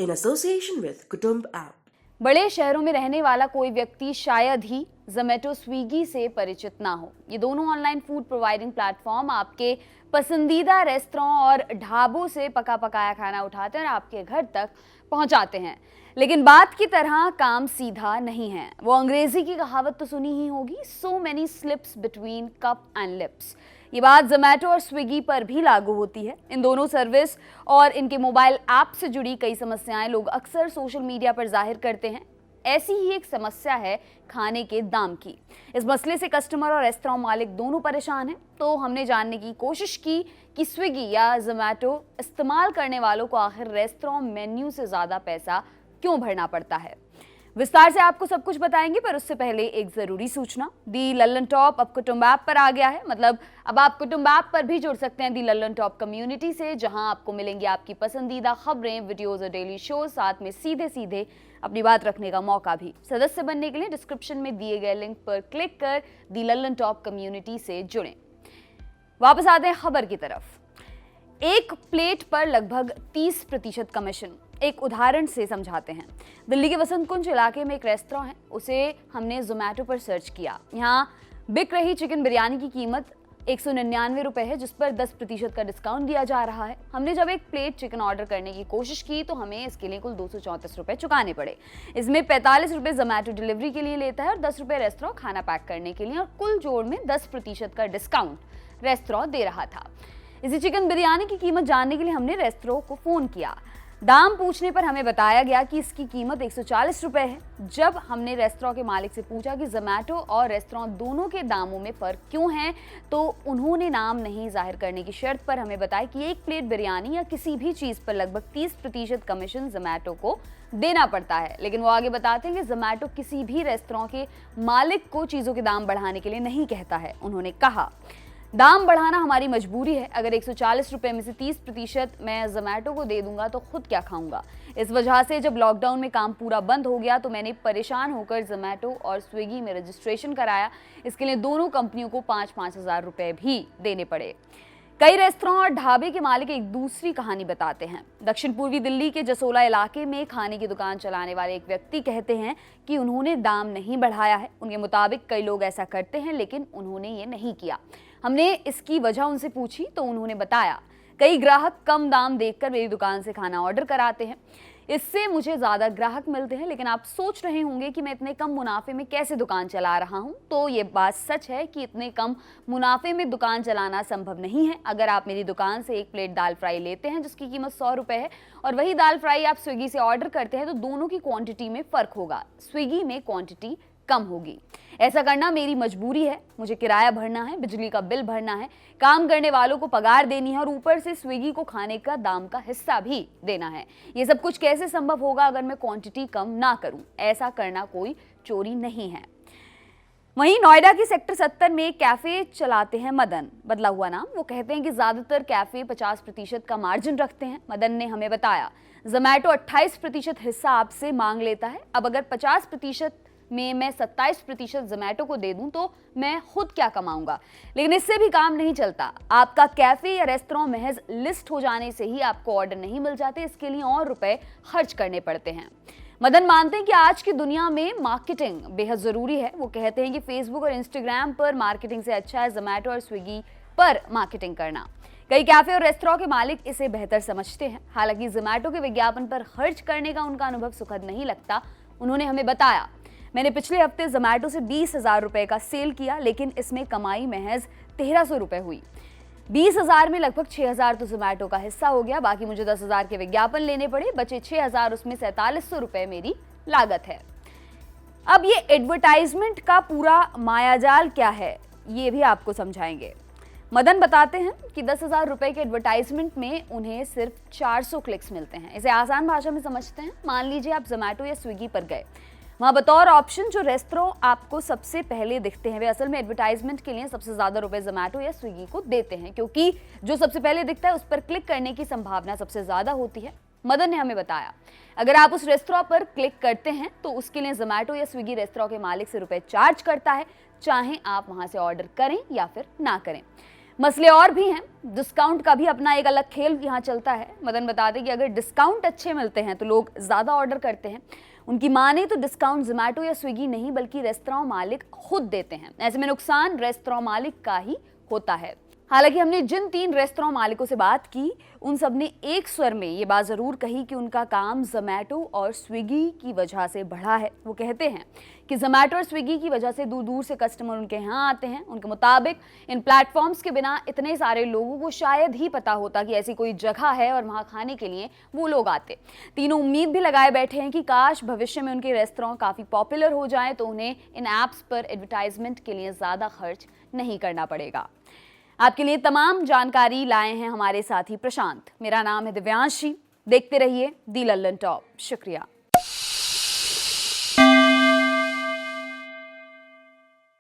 in association with Kutumb app. बड़े शहरों में रहने वाला कोई व्यक्ति शायद ही जोमेटो स्विगी से परिचित ना हो। ये दोनों ऑनलाइन फूड प्रोवाइडिंग प्लेटफॉर्म आपके पसंदीदा रेस्तरां और ढाबों से पका पकाया खाना उठाते हैं और आपके घर तक पहुंचाते हैं। लेकिन बात की तरह काम सीधा नहीं है। वो अंग्रेजी की कहावत तो सुनी ही होगी, so many slips between cup and lips. ये बात जोमेटो और स्विगी पर भी लागू होती है। इन दोनों सर्विस और इनके मोबाइल ऐप से जुड़ी कई समस्याएं लोग अक्सर सोशल मीडिया पर जाहिर करते हैं। ऐसी ही एक समस्या है खाने के दाम की। इस मसले से कस्टमर और रेस्तरां मालिक दोनों परेशान हैं। तो हमने जानने की कोशिश की कि स्विगी या जोमेटो इस्तेमाल करने वालों को आखिर रेस्तरां मेन्यू से ज़्यादा पैसा क्यों भरना पड़ता है। विस्तार से आपको सब कुछ बताएंगे, पर उससे पहले एक जरूरी सूचना। दी लल्लन टॉप अब कुटुंब ऐप पर आ गया है। मतलब अब आप कुटुंब ऐप पर भी जुड़ सकते हैं दी लल्लन टॉप कम्युनिटी से, जहां आपको मिलेंगी आपकी पसंदीदा खबरें, वीडियोस और डेली शो, साथ में सीधे सीधे अपनी बात रखने का मौका भी। सदस्य बनने के लिए डिस्क्रिप्शन में दिए गए लिंक पर क्लिक कर दी लल्लन टॉप कम्युनिटी से जुड़ें। वापस आते हैं खबर की तरफ। एक प्लेट पर लगभग 30% कमीशन। एक उदाहरण से समझाते हैं। दिल्ली के वसंत कुंज इलाके में एक रेस्तरां है, उसे हमने जोमेटो पर सर्च किया। यहाँ बिक रही चिकन बिरयानी की कीमत 199 रुपये है, जिस पर 10% का डिस्काउंट दिया जा रहा है। हमने जब एक प्लेट चिकन ऑर्डर करने की कोशिश की तो हमें इसके लिए कुल 234 रुपये चुकाने पड़े। इसमें 45 रुपये जोमेटो डिलीवरी के लिए लेता है और 10 रुपये रेस्तरां खाना पैक करने के लिए, और कुल जोड़ में 10% का डिस्काउंट रेस्तरां दे रहा था। इसी चिकन बिरयानी की कीमत जानने के लिए हमने रेस्तरां को फ़ोन किया। दाम पूछने पर हमें बताया गया कि इसकी कीमत 140 रुपये है। जब हमने रेस्तरां के मालिक से पूछा कि जोमेटो और रेस्तरां दोनों के दामों में फ़र्क क्यों है, तो उन्होंने नाम नहीं जाहिर करने की शर्त पर हमें बताया कि एक प्लेट बिरयानी या किसी भी चीज़ पर लगभग 30% कमीशन जोमेटो को देना पड़ता है। लेकिन वो आगे बताते हैं कि जोमेटो किसी भी रेस्तरां के मालिक को चीज़ों के दाम बढ़ाने के लिए नहीं कहता है। उन्होंने कहा, दाम बढ़ाना हमारी मजबूरी है। अगर 140 रुपये में से 30% मैं जोमेटो को दे दूंगा तो खुद क्या खाऊंगा। इस वजह से जब लॉकडाउन में काम पूरा बंद हो गया तो मैंने परेशान होकर जोमेटो और स्विगी में रजिस्ट्रेशन कराया। इसके लिए दोनों कंपनियों को 5-5 हज़ार रुपये भी देने पड़े। कई रेस्तरां और ढाबे के मालिक एक दूसरी कहानी बताते हैं। दक्षिण पूर्वी दिल्ली के जसोला इलाके में खाने की दुकान चलाने वाले एक व्यक्ति कहते हैं कि उन्होंने दाम नहीं बढ़ाया है। उनके मुताबिक कई लोग ऐसा करते हैं, लेकिन उन्होंने ये नहीं किया। हमने इसकी वजह उनसे पूछी तो उन्होंने बताया, कई ग्राहक कम दाम देखकर मेरी दुकान से खाना ऑर्डर कराते हैं, इससे मुझे ज़्यादा ग्राहक मिलते हैं। लेकिन आप सोच रहे होंगे कि मैं इतने कम मुनाफे में कैसे दुकान चला रहा हूं, तो ये बात सच है कि इतने कम मुनाफे में दुकान चलाना संभव नहीं है। अगर आप मेरी दुकान से एक प्लेट दाल फ्राई लेते हैं जिसकी कीमत 100 रुपये है और वही दाल फ्राई आप स्विगी से ऑर्डर करते हैं, तो दोनों की क्वांटिटी में फ़र्क होगा। स्विगी में क्वांटिटी कम होगी। ऐसा करना मेरी मजबूरी है। मुझे किराया भरना है, बिजली का बिल भरना है, काम करने वालों को पगार देनी है और ऊपर से स्विगी को खाने का दाम का हिस्सा भी देना है। ये सब कुछ कैसे संभव होगा अगर मैं क्वांटिटी कम ना करूं? ऐसा करना कोई चोरी नहीं है। वहीं नोएडा की सेक्टर 70 में कैफे चलाते हैं मदन, बदला हुआ नाम। वो कहते हैं कि ज्यादातर कैफे 50% का मार्जिन रखते हैं। मदन ने हमें बताया, जोमेटो 28% हिस्सा आपसे मांग लेता है। अब अगर 50% में मैं 27% जोमेटो को दे दूं तो मैं खुद क्या कमाऊंगा। लेकिन इससे भी काम नहीं चलता। आपका कैफे या रेस्तरां महज लिस्ट हो जाने से ही आपको ऑर्डर नहीं मिल जाते, इसके लिए और रुपए खर्च करने पड़ते हैं। मदन मानते हैं कि आज की दुनिया में मार्केटिंग बेहद जरूरी है। वो कहते हैं कि फेसबुक और इंस्टाग्राम पर मार्केटिंग से अच्छा है जोमेटो और स्विगी पर मार्केटिंग करना। कई कैफे और रेस्तरां के मालिक इसे बेहतर समझते हैं। हालांकि जोमेटो के विज्ञापन पर खर्च करने का उनका अनुभव सुखद नहीं लगता। उन्होंने हमें बताया, मैंने पिछले हफ्ते जोमेटो से 20,000 रुपये का सेल किया, लेकिन इसमें कमाई महज 1300 रुपये हुई। 20,000 में लगभग 6,000 तो जोमेटो का हिस्सा हो गया। बाकी मुझे 10,000 के विज्ञापन लेने पड़े। बचे 6,000, उसमें 4700 रुपये मेरी लागत है। अब ये एडवर्टाइजमेंट का पूरा मायाजाल क्या है, ये भी आपको समझाएंगे। मदन बताते हैं कि 10,000 रुपये के एडवर्टाइजमेंट में उन्हें सिर्फ 400 क्लिक्स मिलते हैं। इसे आसान भाषा में समझते हैं। मान लीजिए आप जोमेटो या स्विगी पर गए, वहाँ बतौर ऑप्शन जो रेस्तरां आपको सबसे पहले दिखते हैं, वे असल में एडवर्टाइजमेंट के लिए सबसे ज़्यादा रुपए जोमेटो या स्विगी को देते हैं, क्योंकि जो सबसे पहले दिखता है उस पर क्लिक करने की संभावना सबसे ज़्यादा होती है। मदन ने हमें बताया, अगर आप उस रेस्तरां पर क्लिक करते हैं तो उसके लिए जोमेटो या स्विगी रेस्तरां के मालिक से रुपए चार्ज करता है, चाहे आप वहाँ से ऑर्डर करें या फिर ना करें। मसले और भी हैं, डिस्काउंट का भी अपना एक अलग खेल यहाँ चलता है। मदन बताते हैं कि अगर डिस्काउंट अच्छे मिलते हैं तो लोग ज़्यादा ऑर्डर करते हैं। उनकी माने तो डिस्काउंट जोमेटो या स्विगी नहीं बल्कि रेस्तरां मालिक खुद देते हैं। ऐसे में नुकसान रेस्तरां मालिक का ही होता है। हालांकि हमने जिन 3 रेस्तरां मालिकों से बात की उन सब ने एक स्वर में ये बात ज़रूर कही कि उनका काम जोमेटो और स्विगी की वजह से बढ़ा है। वो कहते हैं कि जोमेटो और स्विगी की वजह से दूर दूर से कस्टमर उनके यहाँ आते हैं। उनके मुताबिक इन प्लेटफॉर्म्स के बिना इतने सारे लोगों को शायद ही पता होता कि ऐसी कोई जगह है और वहाँ खाने के लिए वो लोग आते। तीनों उम्मीद भी लगाए बैठे हैं कि काश भविष्य में उनके रेस्तरां काफ़ी पॉपुलर हो जाए तो उन्हें इन ऐप्स पर एडवर्टाइजमेंट के लिए ज़्यादा खर्च नहीं करना पड़ेगा। आपके लिए तमाम जानकारी लाए हैं हमारे साथी प्रशांत। मेरा नाम है दिव्यांशी। देखते रहिए दी लल्लन टॉप। शुक्रिया।